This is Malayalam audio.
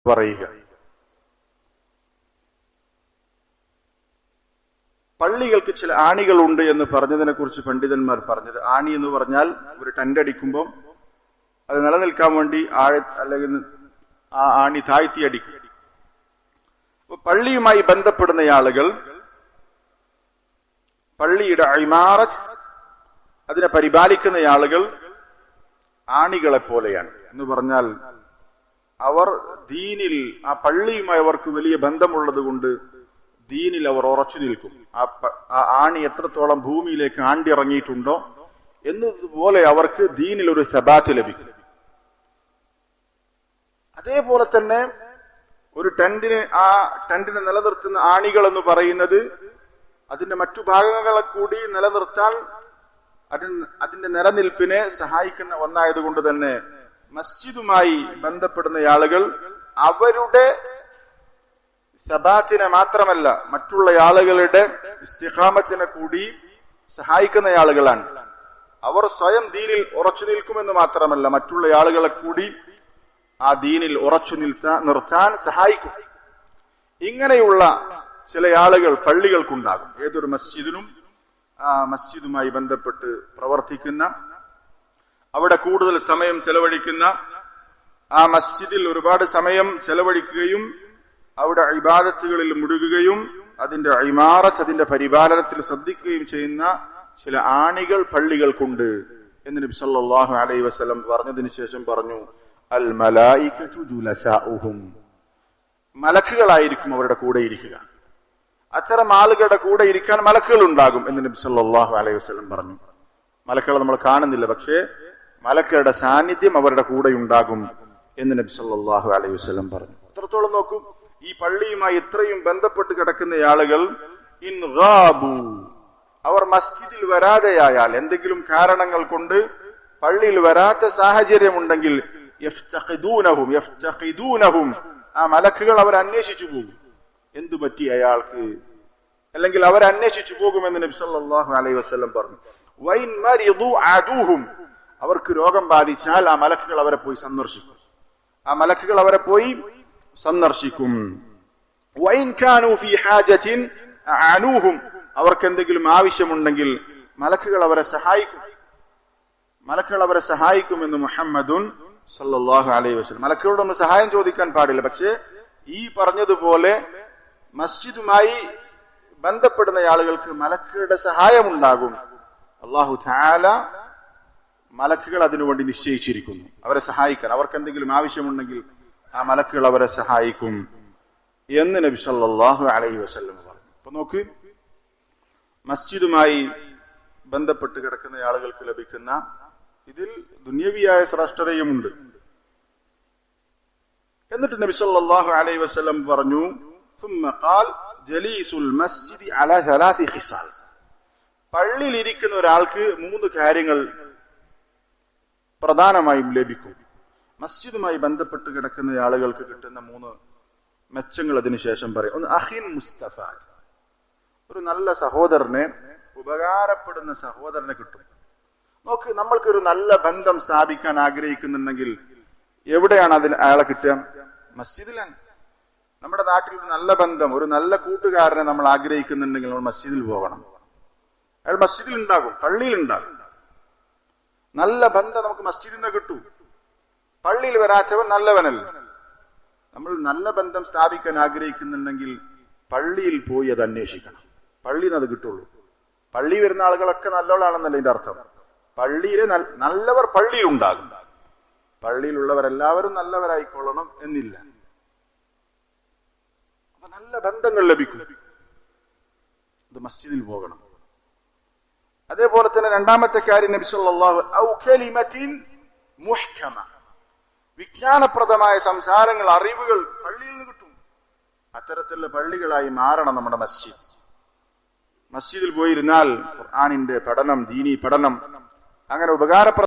പറയുക. പള്ളികൾക്ക് ചില ആണികളുണ്ട് എന്ന് പറഞ്ഞതിനെ കുറിച്ച് പണ്ഡിതന്മാർ പറഞ്ഞത്, ആണി എന്ന് പറഞ്ഞാൽ ഒരു ടെന്റ് അടിക്കുമ്പോൾ അത് നിലനിൽക്കാൻ വേണ്ടി അല്ലെങ്കിൽ ആ ആണി താഴ്ത്തി അടിക്കും. പള്ളിയുമായി ബന്ധപ്പെടുന്ന ആളുകൾ പള്ളിയുടെ ഇമാറത്ത് അതിനെ പരിപാലിക്കുന്ന ആളുകൾ ആണികളെ പോലെയാണ് എന്ന് പറഞ്ഞാൽ അവർ ദീനിൽ ആ പള്ളിയുമായി അവർക്ക് വലിയ ബന്ധമുള്ളത് കൊണ്ട് ദീനിൽ അവർ ഉറച്ചു നിൽക്കും. ആ ആണി എത്രത്തോളം ഭൂമിയിലേക്ക് ആണ്ടിറങ്ങിയിട്ടുണ്ടോ എന്നതുപോലെ അവർക്ക് ദീനിൽ ഒരു സബാത്ത് ലഭിക്കും. അതേപോലെ തന്നെ ഒരു ടെന്റിനെ നിലനിർത്തുന്ന ആണികൾ എന്ന് പറയുന്നത് അതിന്റെ മറ്റു ഭാഗങ്ങളെ കൂടി നിലനിർത്താൻ അതിന്റെ നിലനിൽപ്പിനെ സഹായിക്കുന്ന ഒന്നായതുകൊണ്ട് തന്നെ മസ്ജിദുമായി ബന്ധപ്പെടുന്ന ആളുകൾ അവരുടെ സബാത്തിനെ മാത്രമല്ല മറ്റുള്ള ആളുകളുടെ ഇസ്തിഖാമത്തിനെ കൂടി സഹായിക്കുന്ന ആളുകളാണ്. അവർ സ്വയം ദീനിൽ ഉറച്ചു നിൽക്കുമെന്ന് മാത്രമല്ല മറ്റുള്ള ആളുകളെ കൂടി ആ ദീനിൽ ഉറച്ചു നിർത്താൻ സഹായിക്കും. ഇങ്ങനെയുള്ള ചില ആളുകൾ പള്ളികൾക്കുണ്ടാകും. ഏതൊരു മസ്ജിദിനും ആ മസ്ജിദുമായി ബന്ധപ്പെട്ട് പ്രവർത്തിക്കുന്ന, അവിടെ കൂടുതൽ സമയം ചെലവഴിക്കുന്ന, ആ മസ്ജിദിൽ ഒരുപാട് സമയം ചെലവഴിക്കുകയും അവിടെ ഇബാദത്തുകളിൽ മുഴുകുകയും അതിന്റെ ഇമാറത്ത് അതിന്റെ പരിപാലനത്തിൽ ശ്രദ്ധിക്കുകയും ചെയ്യുന്ന ചില ആണികൾ പള്ളികൾക്കുണ്ട് എന്ന് നബി സല്ലല്ലാഹു അലൈഹി വസല്ലം പറഞ്ഞതിന് ശേഷം പറഞ്ഞു, അൽ മലായികതു ജുലസാഉഹും, മലക്കുകളായിരിക്കും അവരുടെ കൂടെ ഇരിക്കുക. അത്തരം ആളുകളുടെ കൂടെ ഇരിക്കാൻ മലക്കുകൾ ഉണ്ടാകും എന്ന് നബി സല്ലല്ലാഹു അലൈഹി വസല്ലം പറഞ്ഞു. മലക്കുകളെ നമ്മൾ കാണുന്നില്ല, പക്ഷേ മലക്കുകളുടെ സാന്നിധ്യം അവരുടെ കൂടെ ഉണ്ടാകും എന്ന് നബി സല്ലല്ലാഹു അലൈഹി വസല്ലം പറഞ്ഞു. അത്രത്തോളം നോക്കൂ, ഈ പള്ളിയുമായി ഇത്രയും ബന്ധപ്പെട്ട് കിടക്കുന്ന ആളുകൾ ഇൻ ഗാബു, അവർ മസ്ജിദിൽ വരാതെയായാൽ, എന്തെങ്കിലും കാരണങ്ങൾ കൊണ്ട് പള്ളിയിൽ വരാത്ത സാഹചര്യമുണ്ടെങ്കിൽ യഫ്തഖിദൂനഹും, ആ മലക്കുകൾ അവർ അന്വേഷിച്ചു പോകും, എന്തു പറ്റി അയാൾക്ക്, അല്ലെങ്കിൽ അവർ അന്വേഷിച്ചു പോകുമെന്ന് നബി സല്ലല്ലാഹു അലൈഹി വസല്ലം പറഞ്ഞു. വൈൻ മരിദു അദൂഹും, അവർക്ക് രോഗം ബാധിച്ചാൽ ആ മലക്കുകൾ അവരെ പോയി സന്ദർശിക്കും. വൈൻ കാനൂ ഫീ ഹാജത്തിൻ അനൂഹും, അവർക്ക് എന്തെങ്കിലും ആവശ്യമുണ്ടെങ്കിൽ മലക്കുകൾ അവരെ സഹായിക്കുമെന്ന് മുഹമ്മദുൻ സല്ലല്ലാഹു അലൈഹി വസല്ലം. മലക്കുകളോട് നമ്മൾ സഹായം ചോദിക്കാൻ പാടില്ല, പക്ഷേ ഈ പറഞ്ഞതുപോലെ മസ്ജിദുമായി ബന്ധപ്പെടുന്ന ആളുകൾക്ക് മലക്കുകളുടെ സഹായമുണ്ടാകും. അല്ലാഹു തആല മലക്കുകൾ അതിനുവേണ്ടി നിശ്ചയിച്ചിരിക്കുന്നു അവരെ സഹായിക്കാൻ. അവർക്ക് എന്തെങ്കിലും ആവശ്യമുണ്ടെങ്കിൽ ആ മലക്കുകൾ അവരെ സഹായിക്കും എന്ന് നബി സല്ലല്ലാഹു അലൈഹി വസല്ലം പറഞ്ഞു. അപ്പൊ നോക്ക്, മസ്ജിദുമായി ബന്ധപ്പെട്ട് കിടക്കുന്ന ആളുകൾക്ക് ലഭിക്കുന്ന ഇതിൽ ദുന്യവിയായ ശ്രേഷ്ഠതയുമുണ്ട്. എന്നിട്ട് നബി സല്ലല്ലാഹു അലൈഹി വസല്ലം പറഞ്ഞു, ثم قال جليس المسجد على 3 خصال, പള്ളിയിൽ ഇരിക്കുന്ന ഒരാൾക്ക് 3 കാര്യങ്ങൾ പ്രധാനമായും ലഭിക്കും. മസ്ജിദുമായി ബന്ധപ്പെട്ട് കിടക്കുന്ന ആളുകൾക്ക് കിട്ടുന്ന 3 മെച്ചങ്ങൾ അതിനുശേഷം പറയും. ഒന്ന്, അഖിൻ മുസ്തഫാദ്, ഒരു നല്ല സഹോദരനെ, ഉപകാരപ്പെടുന്ന സഹോദരനെ കിട്ടും. നോക്ക്, നമ്മൾക്കൊരു നല്ല ബന്ധം സ്ഥാപിക്കാൻ ആഗ്രഹിക്കുന്നുണ്ടെങ്കിൽ എവിടെയാണ് അയാളെ കിട്ടുക? മസ്ജിദിലാണ്. നമ്മുടെ നാട്ടിൽ ഒരു നല്ല ബന്ധം, ഒരു നല്ല കൂട്ടുകാരനെ നമ്മൾ ആഗ്രഹിക്കുന്നുണ്ടെങ്കിൽ നമ്മൾ മസ്ജിദിൽ പോകണം. അയാൾ മസ്ജിദിൽ ഉണ്ടാകും, പള്ളിയിൽ ഉണ്ടാകും. നല്ല ബന്ധം നമുക്ക് മസ്ജിദിൽ നിന്ന് കിട്ടൂ. പള്ളിയിൽ വരാത്തവൻ നല്ലവനല്ല. നമ്മൾ നല്ല ബന്ധം സ്ഥാപിക്കാൻ ആഗ്രഹിക്കുന്നുണ്ടെങ്കിൽ പള്ളിയിൽ പോയി അത് അന്വേഷിക്കണം. പള്ളിയിൽ നിന്ന് അത് കിട്ടുള്ളൂ. പള്ളി വരുന്ന ആളുകളൊക്കെ നല്ലവളാണെന്നല്ല ഇതിന്റെ അർത്ഥം. പള്ളിയിലെ നല്ലവർ പള്ളിയിൽ ഉണ്ടാകും. പള്ളിയിലുള്ളവരെല്ലാവരും നല്ലവരായിക്കൊള്ളണം എന്നില്ല. അപ്പൊ നല്ല ബന്ധങ്ങൾ ലഭിക്കും. ഇത് മസ്ജിദിൽ പോകണം. അതേപോലെ തന്നെ രണ്ടാമത്തെ കാര്യം നബി സല്ലല്ലാഹു ഔ കലിമത്തിൻ മുഹ്കമ, വിജ്ഞാനപ്രദമായ സംസാരങ്ങൾ, അറിവുകൾ പള്ളിയിൽ നിന്ന് കിട്ടും. അത്തരത്തിലുള്ള പള്ളികളായി മാറണം നമ്മുടെ മസ്ജിദ്. മസ്ജിദിൽ പോയിരുന്നാൽ ഖുർആനിന്റെ പഠനം, ദീനി പഠനം, അങ്ങനെ ഉപകാരപ്രദ